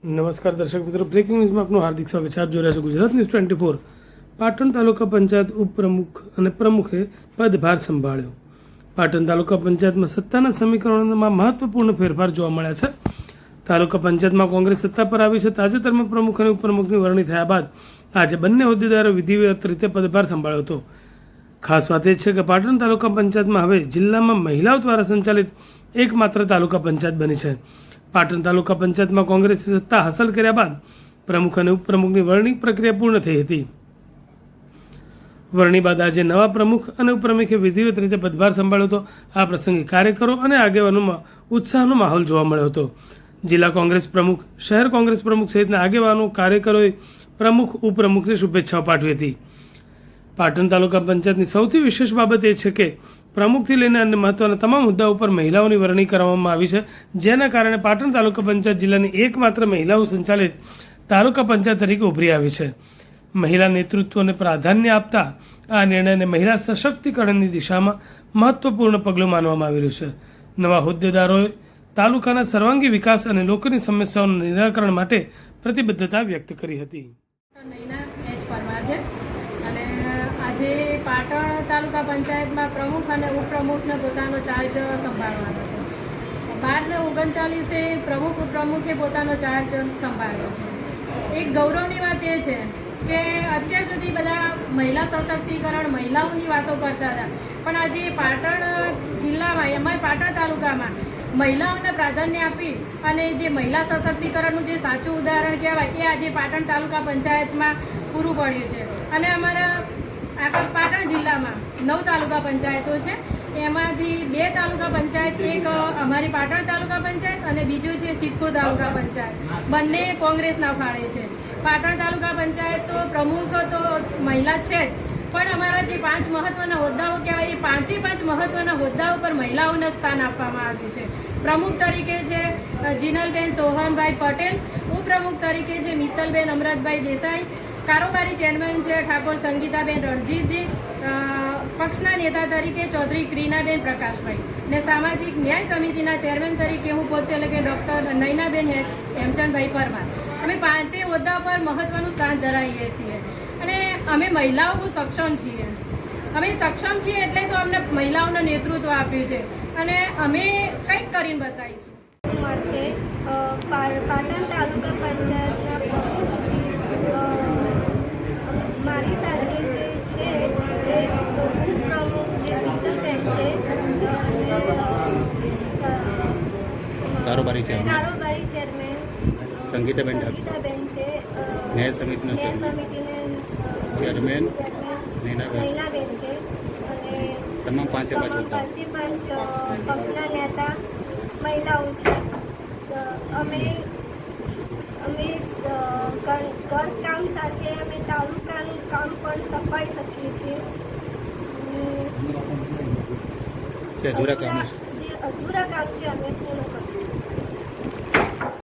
નમસ્કાર દર્શક મિત્રો, બ્રેકિંગ ન્યૂઝમાં આપનું હાર્દિક સ્વાગત છે. આપ જોઈ રહ્યા છો ગુજરાત ન્યૂઝ 24. પાટણ તાલુકા પંચાયત ઉપપ્રમુખ અને પ્રમુખે પદભાર સંભાળ્યો. પાટણ તાલુકા પંચાયતમાં સત્તાના સમીકરણોમાં મહત્વપૂર્ણ ફેરફાર જોવા મળ્યા છે. તાલુકા પંચાયતમાં કોંગ્રેસ સત્તા પર આવી છે. તાજેતરમાં પ્રમુખ અને ઉપપ્રમુખની વરણી થયા બાદ આજે બંને હોદ્દેદારો વિધિવત રીતે પદભાર સંભાળ્યો હતો. ખાસ વાત એ છે કે પાટણ તાલુકા પંચાયતમાં હવે જિલ્લામાં મહિલાઓ દ્વારા સંચાલિત એકમાત્ર તાલુકા પંચાયત બની છે. પાટણ તાલુકા પંચાયતમાં કોંગ્રેસે સત્તા હાંસલ કર્યા બાદ પ્રમુખ અને ઉપપ્રમુખની વરણી પ્રક્રિયા પૂર્ણ થઈ હતી. વરણી બાદ આજે નવા પ્રમુખ અને ઉપપ્રમુખે વિધિવત રીતે પદભાર સંભાળ્યો હતો. આ પ્રસંગે કાર્યકરો અને આગેવાનોમાં ઉત્સાહનો માહોલ જોવા મળ્યો હતો. જિલ્લા કોંગ્રેસ પ્રમુખ, શહેર કોંગ્રેસ પ્રમુખ સહિતના આગેવાનો, કાર્યકરોએ પ્રમુખ ઉપપ્રમુખને શુભેચ્છાઓ પાઠવી હતી. પાટણ તાલુકા પંચાયતની સૌથી વિશેષ બાબત એ છે કે પ્રમુખથી લઈને અન્ય મહત્વના તમામ મુદ્દાઓ ઉપર મહિલાઓની વરણી કરવામાં આવી છે, જેના કારણે પાટણ તાલુકા પંચાયત જિલ્લાની એકમાત્ર મહિલાઓ સંચાલિત તાલુકા પંચાયત તરીકે ઉભરી આવી છે. મહિલા નેતૃત્વને પ્રાધાન્ય આપતા આ નિર્ણયને મહિલા સશક્તિકરણની દિશામાં મહત્વપૂર્ણ પગલું માનવામાં આવી રહ્યું છે. નવા હોદ્દેદારોએ તાલુકાના સર્વાંગી વિકાસ અને લોકોની સમસ્યાઓના નિરાકરણ માટે પ્રતિબદ્ધતા વ્યક્ત કરી હતી. આજે પાટણ તાલુકા પંચાયતમાં પ્રમુખ અને ઉપપ્રમુખને પોતાનો ચાર્જ સંભાળવાનો છે. 12/39 પ્રમુખ ઉપપ્રમુખે પોતાનો ચાર્જ સંભાળ્યો છે. એક ગૌરવની વાત એ છે કે અત્યાર સુધી બધા મહિલા સશક્તિકરણ, મહિલાઓની વાતો કરતા હતા, પણ આજે પાટણ જિલ્લામાં, એમાં પાટણ તાલુકામાં મહિલાઓને પ્રાધાન્ય આપી અને જે મહિલા સશક્તિકરણનું જે સાચું ઉદાહરણ કહેવાય એ આજે પાટણ તાલુકા પંચાયતમાં પૂરું પડ્યું છે. અને અમારા આખા પાટણ જિલ્લામાં 9 તાલુકા પંચાયતો છે. એમાંથી 2 તાલુકા પંચાયત, એક અમારી પાટણ તાલુકા પંચાયત અને બીજું છે સિદ્ધપુર તાલુકા પંચાયત, બંને કોંગ્રેસના ફાળે છે. પાટણ તાલુકા પંચાયત તો પ્રમુખ તો મહિલા છે જ, પણ અમારા જે 5 મહત્વના હોદ્દાઓ કહેવાય એ 5 મહત્વના હોદ્દાઓ પર મહિલાઓને સ્થાન આપવામાં આવ્યું છે. પ્રમુખ તરીકે છે જીનલબેન સોહનભાઈ પટેલ, ઉપપ્રમુખ તરીકે છે મિત્તલબેન અમરતભાઈ દેસાઈ, કારોબારી ચેરમેન છે ઠાકોર સંગીતાબેન રણજીતજી, પક્ષના નેતા તરીકે ચૌધરી ક્રીનાબેન પ્રકાશભાઈ, ને સામાજિક ન્યાય સમિતિના ચેરમેન તરીકે હું પોતે એટલે કે ડૉક્ટર નયનાબેન હેમચંદભાઈ પરમાર. અમે 5 હોદ્દા પર મહત્વનું સ્થાન ધરાવીએ છીએ અને અમે મહિલાઓ બહુ સક્ષમ છીએ. અમે સક્ષમ છીએ એટલે તો અમને મહિલાઓને નેતૃત્વ આપ્યું છે અને અમે કંઈક કરીને બતાવીશું. પાટણ તાલુકા પંચાયતના મારી સાથે જે છે એ ઉપપ્રમુખ જે મિત્તલબેન છે, કારોબારી ચેરમેન સંગીતાબેન છે, ન્યાય સમિતિના ચેરમેન નૈનાબેન છે અને તમામ 5 હોદ્દા પક્ષના નેતા મહિલાઓ છે. અમે ઘરકામ સાથે અમે તાલુકાનું કામ પણ સંભાળી શકીએ છીએ. જે અધૂરા કામ છે અમે પૂર્ણ